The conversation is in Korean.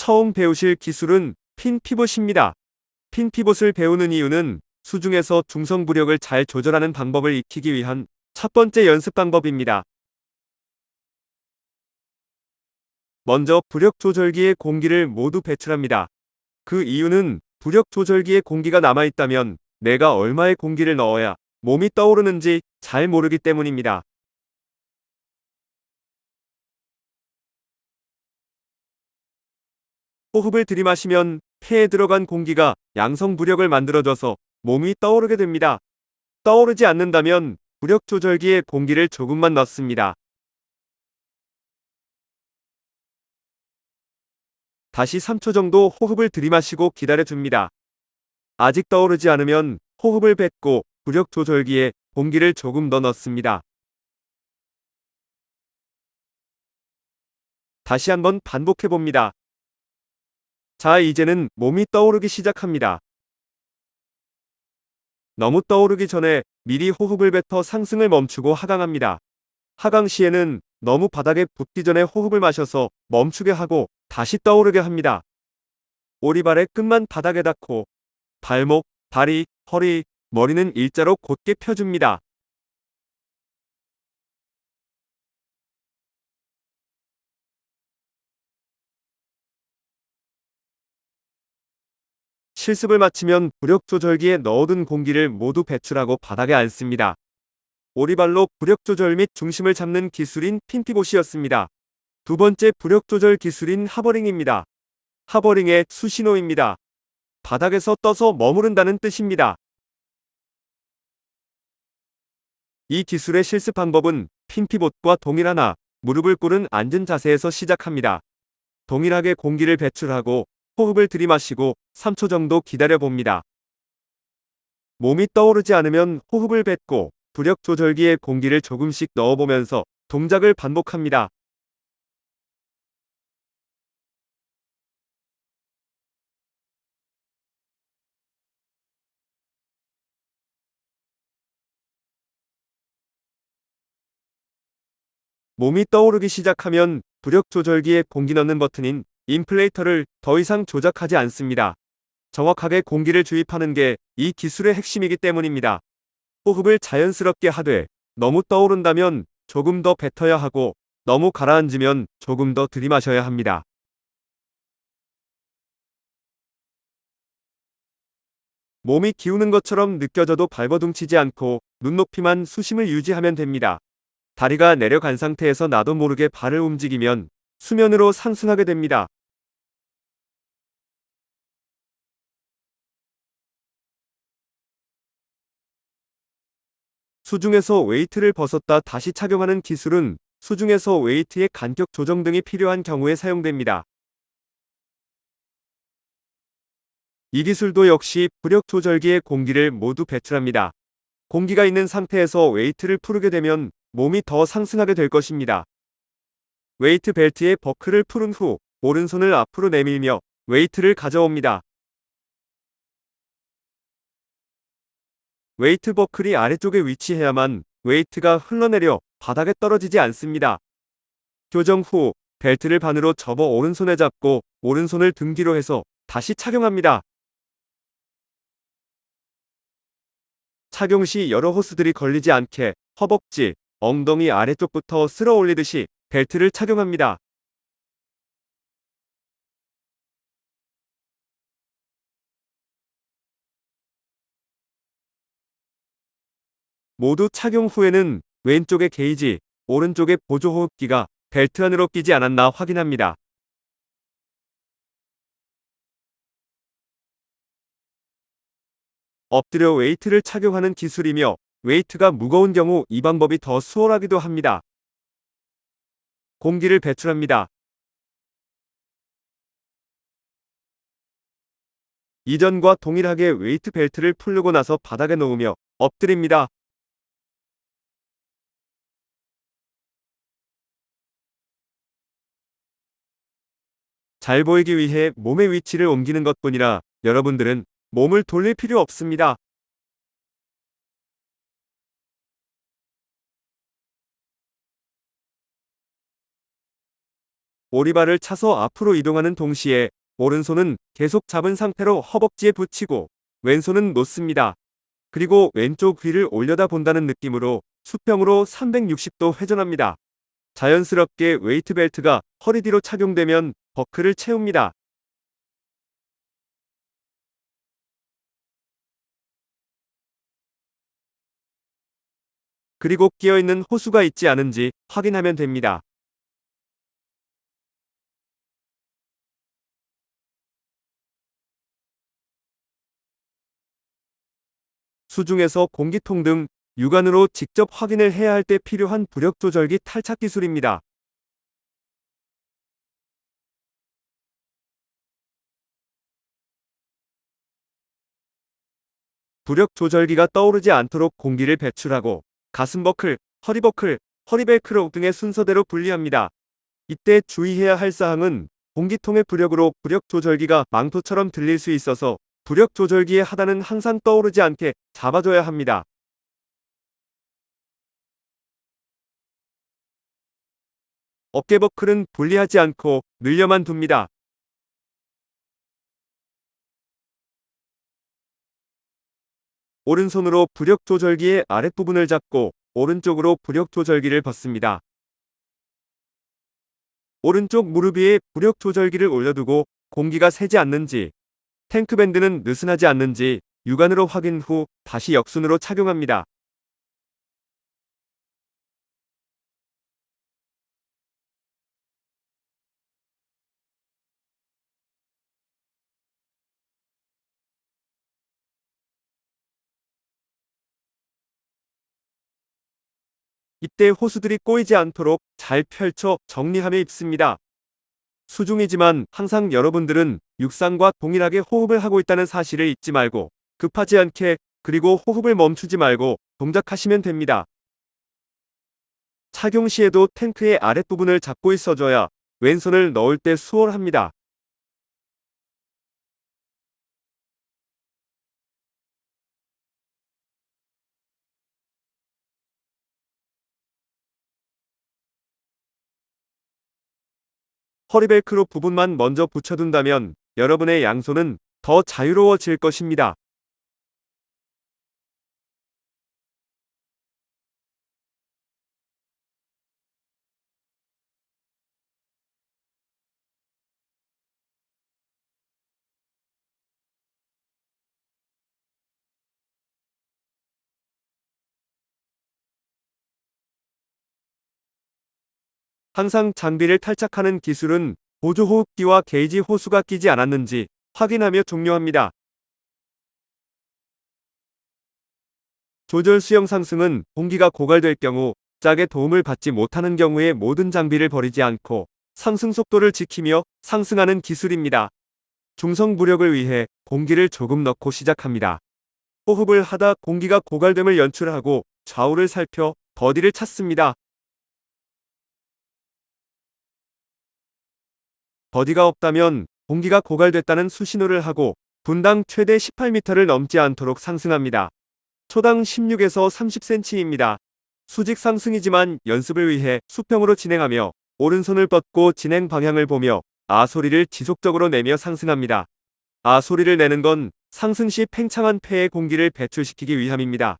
처음 배우실 기술은 핀 피봇입니다. 핀 피봇을 배우는 이유는 수중에서 중성부력을 잘 조절하는 방법을 익히기 위한 첫 번째 연습 방법입니다. 먼저 부력 조절기에 공기를 모두 배출합니다. 그 이유는 부력 조절기에 공기가 남아있다면 내가 얼마의 공기를 넣어야 몸이 떠오르는지 잘 모르기 때문입니다. 호흡을 들이마시면 폐에 들어간 공기가 양성 부력을 만들어줘서 몸이 떠오르게 됩니다. 떠오르지 않는다면 부력 조절기에 공기를 조금만 넣습니다. 다시 3초 정도 호흡을 들이마시고 기다려줍니다. 아직 떠오르지 않으면 호흡을 뱉고 부력 조절기에 공기를 조금 더 넣습니다. 다시 한번 반복해 봅니다. 자, 이제는 몸이 떠오르기 시작합니다. 너무 떠오르기 전에 미리 호흡을 뱉어 상승을 멈추고 하강합니다. 하강 시에는 너무 바닥에 붙기 전에 호흡을 마셔서 멈추게 하고 다시 떠오르게 합니다. 오리발의 끝만 바닥에 닿고 발목, 다리, 허리, 머리는 일자로 곧게 펴줍니다. 실습을 마치면 부력 조절기에 넣어둔 공기를 모두 배출하고 바닥에 앉습니다. 오리발로 부력 조절 및 중심을 잡는 기술인 핀피봇이었습니다. 두 번째 부력 조절 기술인 하버링입니다. 하버링의 수신호입니다. 바닥에서 떠서 머무른다는 뜻입니다. 이 기술의 실습 방법은 핀피봇과 동일하나 무릎을 꿇은 앉은 자세에서 시작합니다. 동일하게 공기를 배출하고 호흡을 들이마시고 3초 정도 기다려 봅니다. 몸이 떠오르지 않으면 호흡을 뱉고 부력 조절기에 공기를 조금씩 넣어보면서 동작을 반복합니다. 몸이 떠오르기 시작하면 부력 조절기에 공기 넣는 버튼인 인플레이터를 더 이상 조작하지 않습니다. 정확하게 공기를 주입하는 게 이 기술의 핵심이기 때문입니다. 호흡을 자연스럽게 하되 너무 떠오른다면 조금 더 뱉어야 하고 너무 가라앉으면 조금 더 들이마셔야 합니다. 몸이 기우는 것처럼 느껴져도 발버둥치지 않고 눈높이만 수심을 유지하면 됩니다. 다리가 내려간 상태에서 나도 모르게 발을 움직이면 수면으로 상승하게 됩니다. 수중에서 웨이트를 벗었다 다시 착용하는 기술은 수중에서 웨이트의 간격 조정 등이 필요한 경우에 사용됩니다. 이 기술도 역시 부력 조절기에 공기를 모두 배출합니다. 공기가 있는 상태에서 웨이트를 풀게 되면 몸이 더 상승하게 될 것입니다. 웨이트 벨트의 버클을 풀은 후 오른손을 앞으로 내밀며 웨이트를 가져옵니다. 웨이트 버클이 아래쪽에 위치해야만 웨이트가 흘러내려 바닥에 떨어지지 않습니다. 교정 후 벨트를 반으로 접어 오른손에 잡고 오른손을 등 뒤로 해서 다시 착용합니다. 착용 시 여러 호스들이 걸리지 않게 허벅지, 엉덩이 아래쪽부터 쓸어 올리듯이 벨트를 착용합니다. 모두 착용 후에는 왼쪽의 게이지, 오른쪽의 보조호흡기가 벨트 안으로 끼지 않았나 확인합니다. 엎드려 웨이트를 착용하는 기술이며 웨이트가 무거운 경우 이 방법이 더 수월하기도 합니다. 공기를 배출합니다. 이전과 동일하게 웨이트 벨트를 풀고 나서 바닥에 놓으며 엎드립니다. 잘 보이기 위해 몸의 위치를 옮기는 것뿐이라 여러분들은 몸을 돌릴 필요 없습니다. 오리발을 차서 앞으로 이동하는 동시에 오른손은 계속 잡은 상태로 허벅지에 붙이고 왼손은 놓습니다. 그리고 왼쪽 귀를 올려다 본다는 느낌으로 수평으로 360도 회전합니다. 자연스럽게 웨이트 벨트가 허리 뒤로 착용되면 버클을 채웁니다. 그리고 끼어있는 호수가 있지 않은지 확인하면 됩니다. 수중에서 공기통 등 육안으로 직접 확인을 해야 할 때 필요한 부력 조절기 탈착 기술입니다. 부력 조절기가 떠오르지 않도록 공기를 배출하고 가슴 버클, 허리 버클, 허리 벨크로 등의 순서대로 분리합니다. 이때 주의해야 할 사항은 공기통의 부력으로 부력 조절기가 망토처럼 들릴 수 있어서 부력 조절기의 하단은 항상 떠오르지 않게 잡아줘야 합니다. 어깨 버클은 분리하지 않고 늘려만 둡니다. 오른손으로 부력 조절기의 아랫부분을 잡고 오른쪽으로 부력 조절기를 벗습니다. 오른쪽 무릎 위에 부력 조절기를 올려두고 공기가 새지 않는지, 탱크밴드는 느슨하지 않는지 육안으로 확인 후 다시 역순으로 착용합니다. 이때 호수들이 꼬이지 않도록 잘 펼쳐 정리하며 입습니다. 수중이지만 항상 여러분들은 육상과 동일하게 호흡을 하고 있다는 사실을 잊지 말고 급하지 않게 그리고 호흡을 멈추지 말고 동작하시면 됩니다. 착용 시에도 탱크의 아랫부분을 잡고 있어줘야 왼손을 넣을 때 수월합니다. 허리벨크로 부분만 먼저 붙여둔다면 여러분의 양손은 더 자유로워질 것입니다. 항상 장비를 탈착하는 기술은 보조호흡기와 게이지 호수가 끼지 않았는지 확인하며 종료합니다. 조절 수영 상승은 공기가 고갈될 경우 짝의 도움을 받지 못하는 경우에 모든 장비를 버리지 않고 상승 속도를 지키며 상승하는 기술입니다. 중성 부력을 위해 공기를 조금 넣고 시작합니다. 호흡을 하다 공기가 고갈됨을 연출하고 좌우를 살펴 버디를 찾습니다. 버디가 없다면 공기가 고갈됐다는 수신호를 하고 분당 최대 18m를 넘지 않도록 상승합니다. 초당 16에서 30cm입니다. 수직 상승이지만 연습을 위해 수평으로 진행하며 오른손을 뻗고 진행 방향을 보며 아 소리를 지속적으로 내며 상승합니다. 아 소리를 내는 건 상승 시 팽창한 폐에 공기를 배출시키기 위함입니다.